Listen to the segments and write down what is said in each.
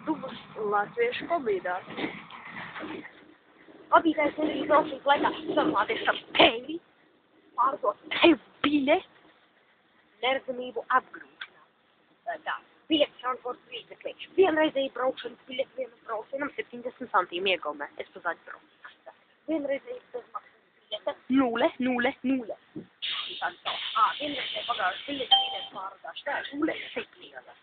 Tuvas latviešu kombīdās. Abītais nedrīkst braukšanas laikā sarunāties ar tevi, pārdot tev biļeti, neredzamību apgrūšanā. Tā, biļeti transporta līdzekļi. Vienreizēji braukšanas biļeti vienam braucienam 70 centīm iegaumē. Es pa zaļu braucu. Vienreizēji bezmaksas biļete 0,00. Vienreizēji pagājuši biļeti vienreiz pārādāšu. Tā ir 0,7.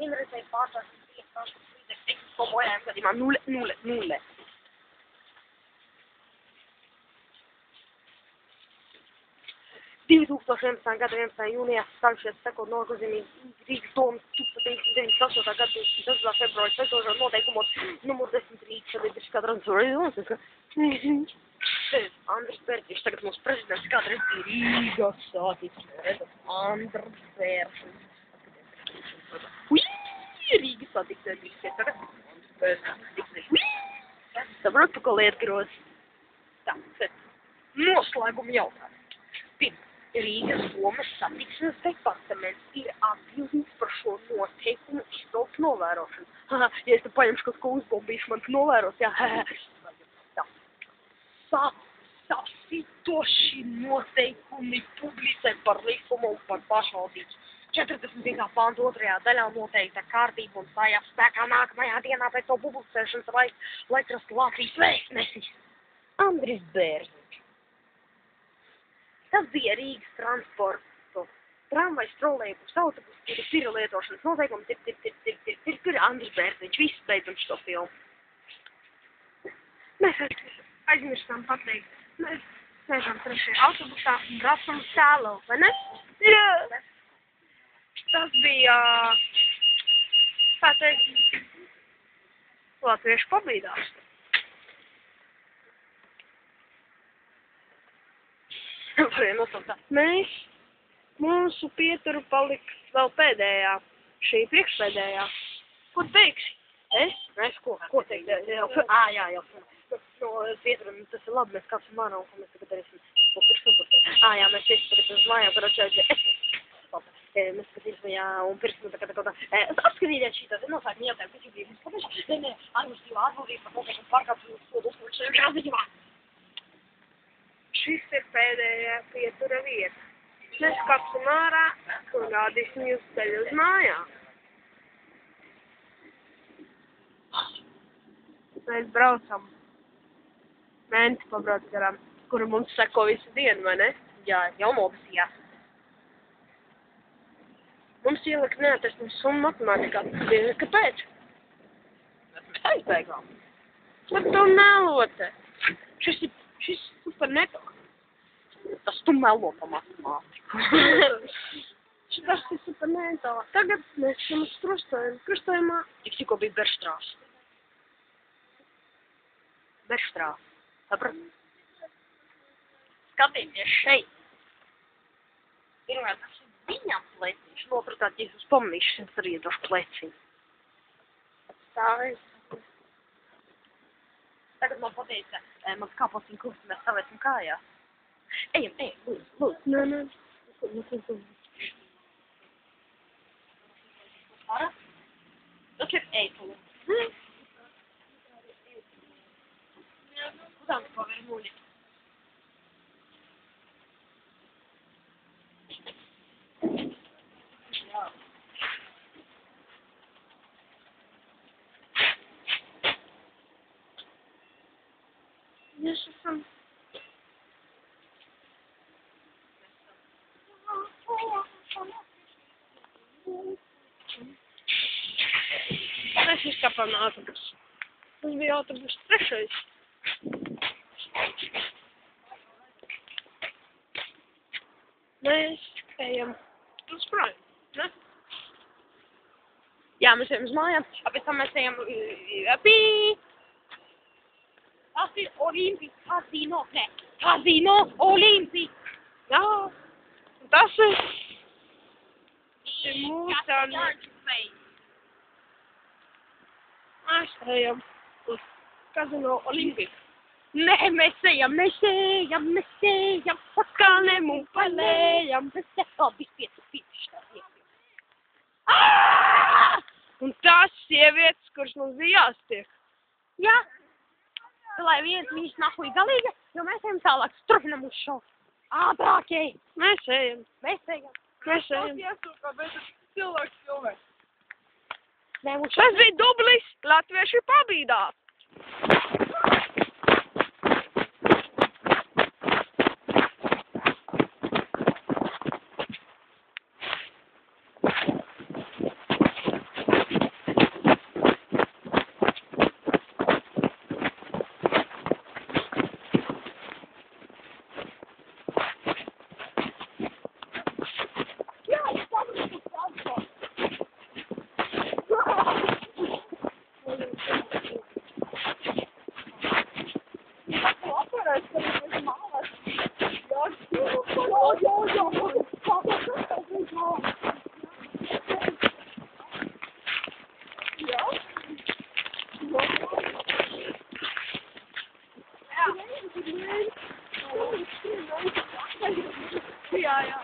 Vienreizēji pārādāšu biļeti transporta līdzekļi. Ko bojājām gadījumā 0,00. 2011. gada 11. jūnijā sākušies sekot nozīmīgi Rīgas domas 1998. gada 28. februāra sekošana noteikumos numur 10 Rīgas sabiedriskā transporta. Andris Bērziņš, tagad mūsu prezidents, kādreiz bija Rīgas satiksme. Andris Bērziņš. Rīgas satiksme bija tagad. Saprotu, ko lieta groz. Tā, noslēguma jautājums. Pirms. Rīgas domas satiksmes departaments ir atbildīgs par šo noteikumu izpildes novērošanu. Ja es te paņemšu kaut ko uzbombīšu, man novēros, jā. Sasitoši noteikumi publicē par likumu un par pašvaldības. 40. pānta 2. daļā noteikta kārtība un stājās spēkā nākamajā dienā pēc to publicēšanas laikraksta Latvijas vēstnesis Andris Bērziņš. Tas bija Rīgas transportu, tramvajs, trolejbus, autobus, kuras ir lietošanas noteikumi, ir Andris Bērziņš, viss beidzam šo filmu. Mēs aizmirstām pateikt, mēs sēžam 3. autobusā un braucam tālu, vai ne? Jā! Tas bija, kā teikt, latviešu pabīdās. Mēs, mūsu pieturu paliks vēl pēdējā, šī priekšpēdējā. Ko teiksi? Es? Ko teikt? Jā. No pieturu, tas ir labi, mēs kāpsim ārā un ko mēs tagad darīsim. Jā, mēs visi tagad uz mājām, karočē, mēs skatīsim, jā, un pirksim tā kā apskatīties šī tā, nosākam jautājumu, kas ir mums kāpēc, administratīvā atbildība par noteikumu pārkāpšanu sodu uzturēšanu grāmatījumā. Šis ir pēdējā pietura vieta. Mēs kāpsim ārā un rādīsim jūs ceļu uz mājām. Mēs braucam. Mēnesi pabrauc garām, kuru mums seko visu dienu, vai ne? Jā, jau nobasījās. Mums ielika neatrastams summa matemātikā. Kāpēc? Mēs aizbēgām. Bet tu meloti. Šis super neto. Tas tu melo pa matemātiku. Tas ir super neto. Tagad mēs esam uz krustojumā. Tikko bija Berštrās. Berštrās. Saprat? Skatieties šeit. Pirmkārt, tas ir viņam pleciņš. Nopratāt, ja jūs pamanīšu, es arī iedošu pleciņu. Stāvēs. Tagad man pateica, mans kāpociņu kursi, mēs stāvēsim kājās. Ejam, lūdzu. Nē. Ara? Tas ir eipuli. Kudām tu pavēr muļi? Jā. Mēs esam. Mēs izkāpām autobusu. Tas bija autobus 3. Mēs ejam uz projām, ne? Jā, mēs ejam uz mājām, pēc tam mēs ejam Tas ir Olimpi Casino, ne? Casino Olimpi. Jā, tas ir mūsu Mēs ejam uz Casino Olimpi. Nē, mēs ejam, paskanēm un palējam, mēs ejam, viss pieci. Un tās sievietes, kuras mums bija jāstiek. Jā. Lai viņas nahuj galīgi, jo mēs ejam tālāk. Turpinam uz šo. Ātrāk ej. Mēs ejam. Mēs ejam. Mēs ejam. Iesūkā, bet cilvēks filmē. Nē, mums Tas bija dublis. Latvieši pabīdās. Jā, jā.